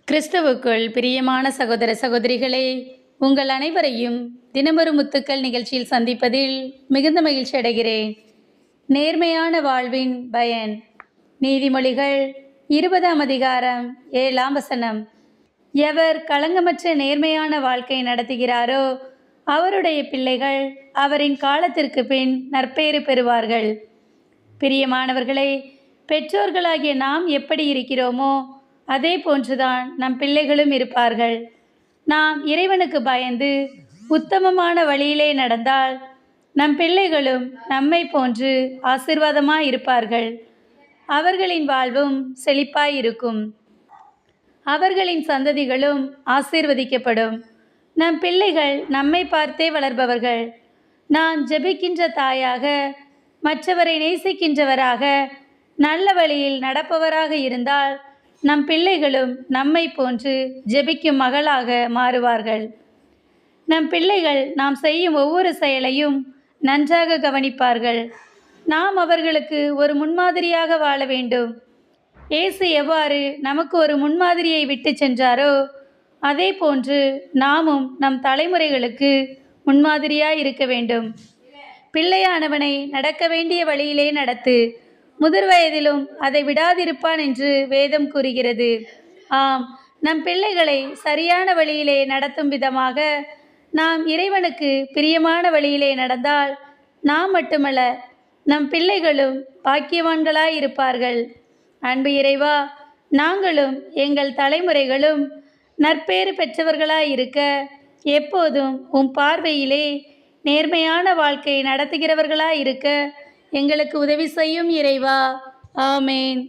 கிறிஸ்துவுக்குள் பிரியமான சகோதர சகோதரிகளே, உங்கள் அனைவரையும் தினமொரு முத்துக்கள் நிகழ்ச்சியில் சந்திப்பதில் மிகுந்த மகிழ்ச்சி அடைகிறேன். நேர்மையான வாழ்வின் பயன். நீதிமொழிகள் 20ஆம் அதிகாரம் 7ஆம் வசனம். எவர் களங்கமற்ற நேர்மையான வாழ்க்கை நடத்துகிறாரோ அவருடைய பிள்ளைகள் அவரின் காலத்திற்கு பின் நற்பேறு பெறுவார்கள். பிரியமானவர்களே, பெற்றோர்களாகிய நாம் எப்படி இருக்கிறோமோ அதே போன்றுதான் நம் பிள்ளைகளும் இருப்பார்கள். நாம் இறைவனுக்கு பயந்து உத்தமமான வழியிலே நடந்தால் நம் பிள்ளைகளும் நம்மை போன்று ஆசீர்வாதமாய் இருப்பார்கள். அவர்களின் வாழ்வும் செழிப்பாயிருக்கும். அவர்களின் சந்ததிகளும் ஆசீர்வதிக்கப்படும். நம் பிள்ளைகள் நம்மை பார்த்தே வளர்பவர்கள். நாம் ஜெபிக்கின்ற தாயாக, மற்றவரை நேசிக்கின்றவராக, நல்ல வழியில் நடப்பவராக இருந்தால் நம் பிள்ளைகளும் நம்மை போன்று ஜெபிக்கும் மகளாக மாறுவார்கள். நம் பிள்ளைகள் நாம் செய்யும் ஒவ்வொரு செயலையும் நன்றாக கவனிப்பார்கள். நாம் அவர்களுக்கு ஒரு முன்மாதிரியாக வாழ வேண்டும். இயேசு எவ்வாறு நமக்கு ஒரு முன்மாதிரியை விட்டு சென்றாரோ அதே போன்று நாமும் நம் தலைமுறைகளுக்கு முன்மாதிரியாய் இருக்க வேண்டும். பிள்ளையானவனை நடக்க வேண்டிய வழியிலே நடத்து, முதிர் வயதிலும் அதை விடாதிருப்பான் என்று வேதம் கூறுகிறது. ஆம், நம் பிள்ளைகளை சரியான வழியிலே நடத்தும் விதமாக நாம் இறைவனுக்கு பிரியமான வழியிலே நடந்தால் நாம் மட்டுமல்ல, நம் பிள்ளைகளும் பாக்கியவான்களாய் இருப்பார்கள். அன்பு இறைவா, நாங்களும் எங்கள் தலைமுறைகளும் நற்பேறு பெற்றவர்களாய் இருக்க எப்போதும் உம் பார்வையிலே நேர்மையான வாழ்க்கை நடத்துகிறவர்களாய் இருக்க எங்களுக்கு உதவி செய்யும் இறைவா. ஆமேன்.